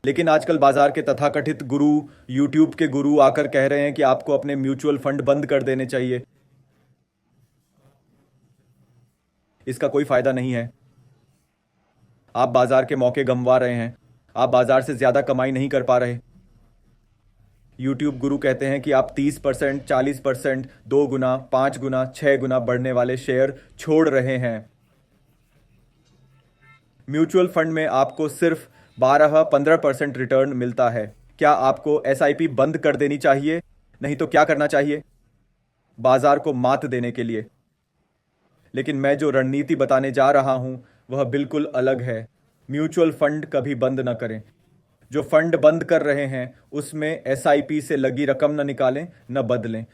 लेकिन आजकल बाजार के तथाकथित गुरु, यूट्यूब के गुरु आकर कह रहे हैं कि आपको अपने म्यूचुअल फंड बंद कर देने चाहिए। इसका कोई फायदा नहीं है। आप बाजार के मौके गंवा रहे हैं। आप बाजार से ज्यादा कमाई नहीं कर पा रहे। यूट्यूब गुरु कहते हैं कि आप 30%, 40%, 2 गुना, 5 गुना, 6 गुना बढ़ने वाले शेयर छोड़ रहे हैं। म्यूचुअल फंड में आपको सिर्फ 12-15% रिटर्न मिलता है। क्या आपको एसआईपी बंद कर देनी चाहिए? नहीं तो क्या करना चाहिए? बाजार को मात देने के लिए। लेकिन मैं जो रणनीति बताने जा रहा हूं वह बिल्कुल अलग है। म्यूचुअल फंड कभी बंद न करें। जो फंड बंद कर रहे हैं उसमें एसआईपी से लगी रकम न निकालें, न बदलें।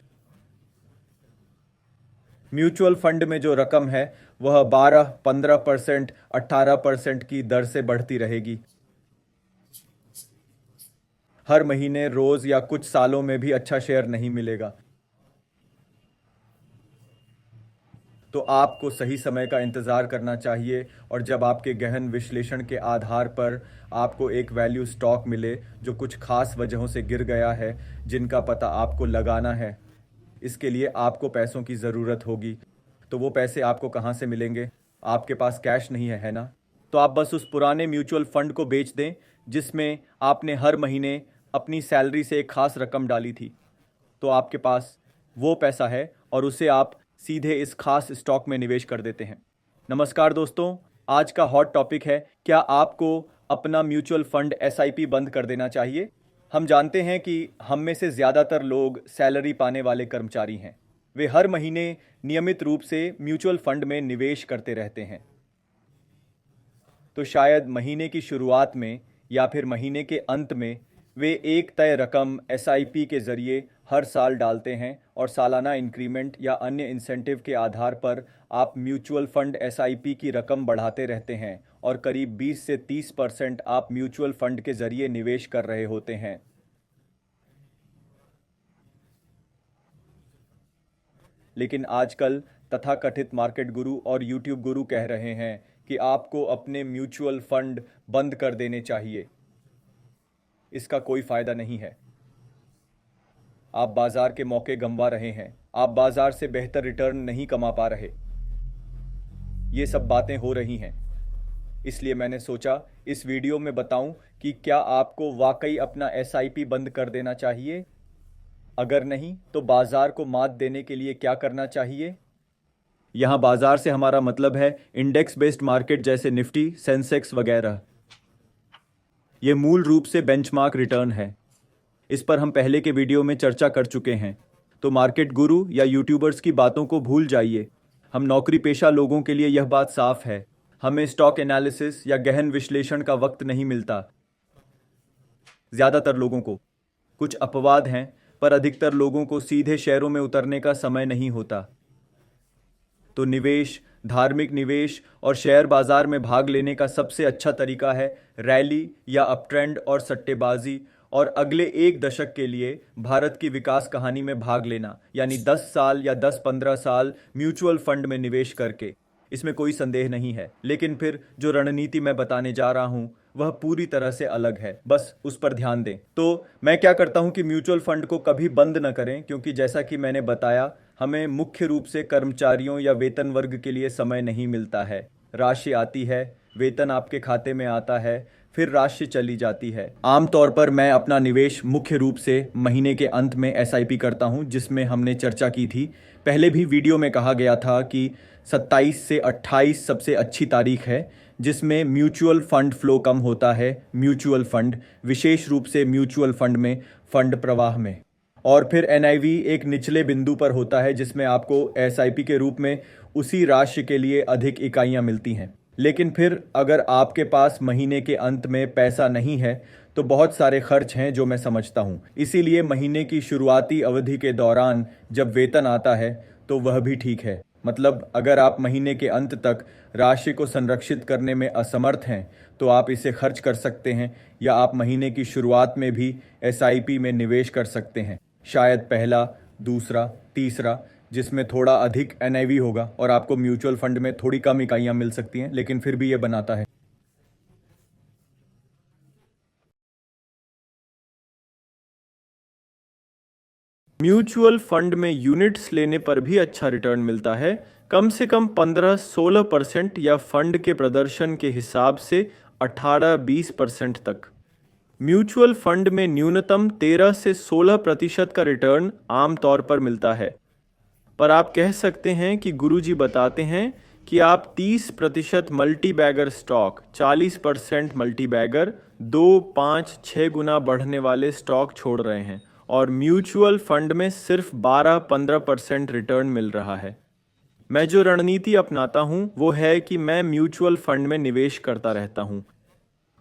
म्यूचुअल फंड में जो रकम है वह 12-15%, 18% की दर से बढ़ती रहेगी। हर महीने, रोज या कुछ सालों में भी अच्छा शेयर नहीं मिलेगा। तो आपको सही समय का इंतज़ार करना चाहिए, और जब आपके गहन विश्लेषण के आधार पर आपको एक वैल्यू स्टॉक मिले जो कुछ खास वजहों से गिर गया है, जिनका पता आपको लगाना है, इसके लिए आपको पैसों की ज़रूरत होगी। तो वो पैसे आपको कहाँ से मिलेंगे? आपके पास कैश नहीं है ना? तो आप बस उस पुराने म्यूचुअल फंड को बेच दें जिसमें आपने हर महीने अपनी सैलरी से एक खास रकम डाली थी। तो आपके पास वो पैसा है और उसे आप सीधे इस खास स्टॉक में निवेश कर देते हैं। नमस्कार दोस्तों, आज का हॉट टॉपिक है, क्या आपको अपना म्यूचुअल फंड एसआईपी बंद कर देना चाहिए? हम जानते हैं कि हम में से ज़्यादातर लोग सैलरी पाने वाले कर्मचारी हैं। वे हर महीने नियमित रूप से म्यूचुअल फंड में निवेश करते रहते हैं। तो शायद महीने की शुरुआत में या फिर महीने के अंत में वे एक तय रकम एसआईपी के ज़रिए हर साल डालते हैं, और सालाना इंक्रीमेंट या अन्य इंसेंटिव के आधार पर आप म्यूचुअल फंड एसआईपी की रकम बढ़ाते रहते हैं, और करीब 20 से 30% आप म्यूचुअल फंड के ज़रिए निवेश कर रहे होते हैं। लेकिन आजकल तथाकथित मार्केट गुरु और यूट्यूब गुरु कह रहे हैं कि आपको अपने म्यूचुअल फंड बंद कर देने चाहिए। इसका कोई फायदा नहीं है। आप बाजार के मौके गंवा रहे हैं। आप बाजार से बेहतर रिटर्न नहीं कमा पा रहे। ये सब बातें हो रही हैं। इसलिए मैंने सोचा इस वीडियो में बताऊं कि क्या आपको वाकई अपना एसआईपी बंद कर देना चाहिए। अगर नहीं तो बाजार को मात देने के लिए क्या करना चाहिए। यहाँ बाजार से हमारा मतलब है इंडेक्स बेस्ड मार्केट जैसे निफ्टी, सेंसेक्स वगैरह। ये मूल रूप से बेंचमार्क रिटर्न है। इस पर हम पहले के वीडियो में चर्चा कर चुके हैं। तो मार्केट गुरु या यूट्यूबर्स की बातों को भूल जाइए। हम नौकरी पेशा लोगों के लिए यह बात साफ है, हमें स्टॉक एनालिसिस या गहन विश्लेषण का वक्त नहीं मिलता। ज़्यादातर लोगों को, कुछ अपवाद हैं, पर अधिकतर लोगों को सीधे शेयरों में उतरने का समय नहीं होता। तो निवेश, धार्मिक निवेश और शेयर बाजार में भाग लेने का सबसे अच्छा तरीका है रैली या अपट्रेंड और सट्टेबाजी, और अगले एक दशक के लिए भारत की विकास कहानी में भाग लेना, यानी 10 साल या 10-15 साल म्यूचुअल फंड में निवेश करके। इसमें कोई संदेह नहीं है। लेकिन फिर जो रणनीति मैं बताने जा रहा हूं वह पूरी तरह से अलग है, बस उस पर ध्यान दें। तो मैं क्या करता हूं कि म्यूचुअल फंड को कभी बंद न करें, क्योंकि जैसा कि मैंने बताया, हमें मुख्य रूप से कर्मचारियों या वेतन वर्ग के लिए समय नहीं मिलता है। राशि आती है, वेतन आपके खाते में आता है, फिर राशि चली जाती है। आमतौर पर मैं अपना निवेश मुख्य रूप से महीने के अंत में एसआईपी करता हूं, जिसमें हमने चर्चा की थी। पहले भी वीडियो में कहा गया था कि 27 से 28 सबसे अच्छी तारीख है जिसमें म्यूचुअल फंड फ्लो कम होता है। म्यूचुअल फंड, विशेष रूप से म्यूचुअल फंड में फंड प्रवाह में। और फिर एनआईवी एक निचले बिंदु पर होता है जिसमें आपको एसआईपी के रूप में उसी राशि के लिए अधिक इकाइयां मिलती हैं। लेकिन फिर अगर आपके पास महीने के अंत में पैसा नहीं है तो बहुत सारे खर्च हैं जो मैं समझता हूं। इसीलिए महीने की शुरुआती अवधि के दौरान जब वेतन आता है तो वह भी ठीक है। मतलब अगर आप महीने के अंत तक राशि को संरक्षित करने में असमर्थ हैं तो आप इसे खर्च कर सकते हैं, या आप महीने की शुरुआत में भी एसआईपी में निवेश कर सकते हैं। शायद पहला, दूसरा, तीसरा, जिसमें थोड़ा अधिक एनआईवी होगा, और आपको म्यूचुअल फंड में थोड़ी कम इकाइयां मिल सकती हैं, लेकिन फिर भी ये बनाता है। म्यूचुअल फंड में यूनिट्स लेने पर भी अच्छा रिटर्न मिलता है, कम से कम 15-16% या फंड के प्रदर्शन के हिसाब से 18-20% तक। म्यूचुअल फंड में न्यूनतम 13 से 16% का रिटर्न आमतौर पर मिलता है, पर आप कह सकते हैं कि गुरुजी बताते हैं कि आप 30% multi bagger stock, 40% multi bagger, 2, 5, 6 गुना बढ़ने वाले स्टॉक छोड़ रहे हैं और म्यूचुअल फंड में सिर्फ 12-15% रिटर्न मिल रहा है। मैं जो रणनीति अपनाता हूँ वो है कि मैं म्यूचुअल फंड में निवेश करता रहता हूँ।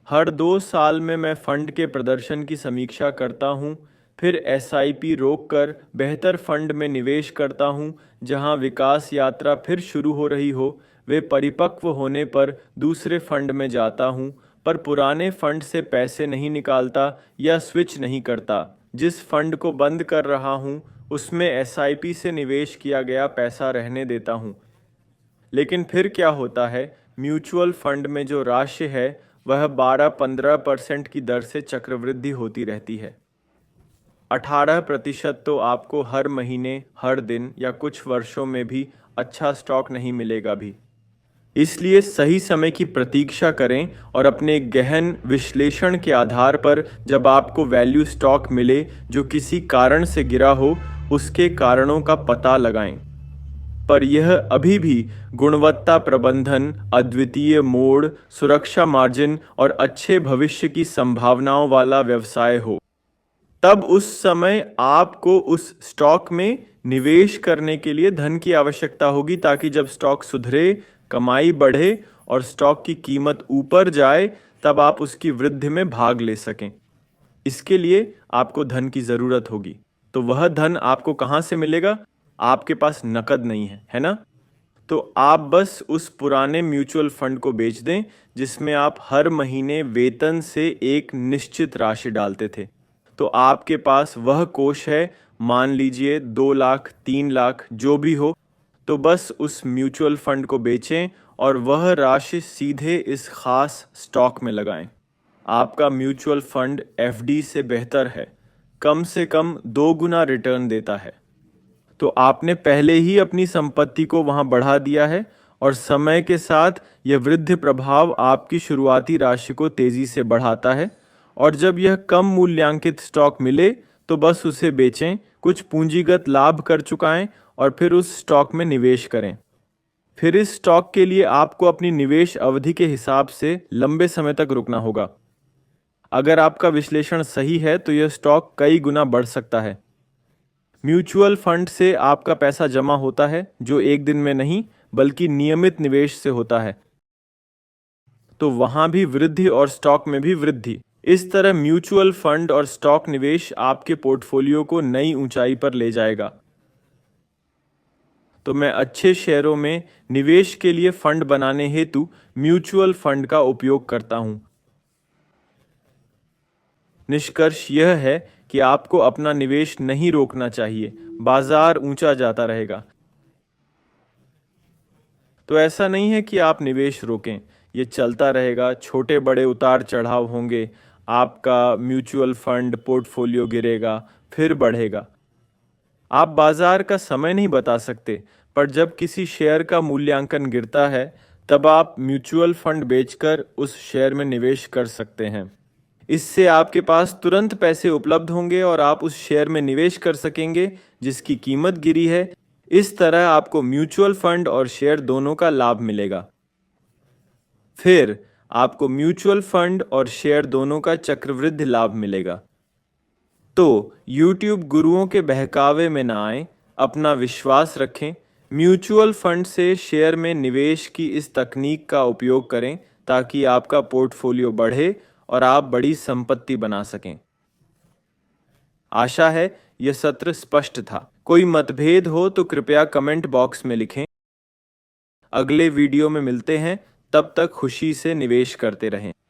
हर 2 साल में मैं फंड के प्रदर्शन की समीक्षा करता हूँ, फिर एसआईपी रोक कर बेहतर फंड में निवेश करता हूँ जहाँ विकास यात्रा फिर शुरू हो रही हो। वे परिपक्व होने पर दूसरे फंड में जाता हूँ, पर पुराने फंड से पैसे नहीं निकालता या स्विच नहीं करता। जिस फंड को बंद कर रहा हूँ उसमें एसआईपी से निवेश किया गया पैसा रहने देता हूँ। लेकिन फिर क्या होता है, म्यूचुअल फंड में जो राशि है वह 12-15% की दर से चक्रवृद्धि होती रहती है। 18% तो आपको हर महीने, हर दिन या कुछ वर्षों में भी अच्छा स्टॉक नहीं मिलेगा भी। इसलिए सही समय की प्रतीक्षा करें और अपने गहन विश्लेषण के आधार पर जब आपको वैल्यू स्टॉक मिले जो किसी कारण से गिरा हो, उसके कारणों का पता लगाएं। पर यह अभी भी गुणवत्ता प्रबंधन, अद्वितीय मोड़, सुरक्षा मार्जिन और अच्छे भविष्य की संभावनाओं वाला व्यवसाय हो। तब उस समय आपको उस स्टॉक में निवेश करने के लिए धन की आवश्यकता होगी, ताकि जब स्टॉक सुधरे, कमाई बढ़े और स्टॉक की कीमत ऊपर जाए तब आप उसकी वृद्धि में भाग ले सकें। इसके लिए आपको धन की ज़रूरत होगी। तो वह धन आपको कहाँ से मिलेगा? आपके पास नकद नहीं है, है ना? तो आप बस उस पुराने म्यूचुअल फंड को बेच दें जिसमें आप हर महीने वेतन से एक निश्चित राशि डालते थे। तो आपके पास वह कोष है, मान लीजिए 2 लाख, 3 लाख, जो भी हो। तो बस उस म्यूचुअल फंड को बेचें और वह राशि सीधे इस खास स्टॉक में लगाएं। आपका म्यूचुअल फंड एफडी से बेहतर है, कम से कम 2 गुना रिटर्न देता है। तो आपने पहले ही अपनी संपत्ति को वहां बढ़ा दिया है और समय के साथ यह वृद्धि प्रभाव आपकी शुरुआती राशि को तेजी से बढ़ाता है। और जब यह कम मूल्यांकित स्टॉक मिले तो बस उसे बेचें, कुछ पूंजीगत लाभ कर चुकाएं और फिर उस स्टॉक में निवेश करें। फिर इस स्टॉक के लिए आपको अपनी निवेश अवधि के हिसाब से लंबे समय तक रुकना होगा। अगर आपका विश्लेषण सही है तो यह स्टॉक कई गुना बढ़ सकता है। म्यूचुअल फंड से आपका पैसा जमा होता है, जो एक दिन में नहीं बल्कि नियमित निवेश से होता है। तो वहां भी वृद्धि और स्टॉक में भी वृद्धि। इस तरह म्यूचुअल फंड और स्टॉक निवेश आपके पोर्टफोलियो को नई ऊंचाई पर ले जाएगा। तो मैं अच्छे शेयरों में निवेश के लिए फंड बनाने हेतु म्यूचुअल फंड का उपयोग करता हूं। निष्कर्ष यह है कि आपको अपना निवेश नहीं रोकना चाहिए, बाजार ऊंचा जाता रहेगा। तो ऐसा नहीं है कि आप निवेश रोकें, ये चलता रहेगा, छोटे बड़े उतार चढ़ाव होंगे, आपका म्यूचुअल फंड पोर्टफोलियो गिरेगा फिर बढ़ेगा। आप बाजार का समय नहीं बता सकते, पर जब किसी शेयर का मूल्यांकन गिरता है तब आप म्यूचुअल फंड बेचकर उस शेयर में निवेश कर सकते हैं। इससे आपके पास तुरंत पैसे उपलब्ध होंगे और आप उस शेयर में निवेश कर सकेंगे जिसकी कीमत गिरी है। इस तरह आपको म्यूचुअल फंड और शेयर दोनों का लाभ मिलेगा। फिर आपको म्यूचुअल फंड और शेयर दोनों का चक्रवृद्धि लाभ मिलेगा। तो YouTube गुरुओं के बहकावे में ना आए, अपना विश्वास रखें, म्यूचुअल फंड से शेयर में निवेश की इस तकनीक का उपयोग करें ताकि आपका पोर्टफोलियो बढ़े और आप बड़ी संपत्ति बना सकें। आशा है यह सत्र स्पष्ट था। कोई मतभेद हो तो कृपया कमेंट बॉक्स में लिखें। अगले वीडियो में मिलते हैं, तब तक खुशी से निवेश करते रहें।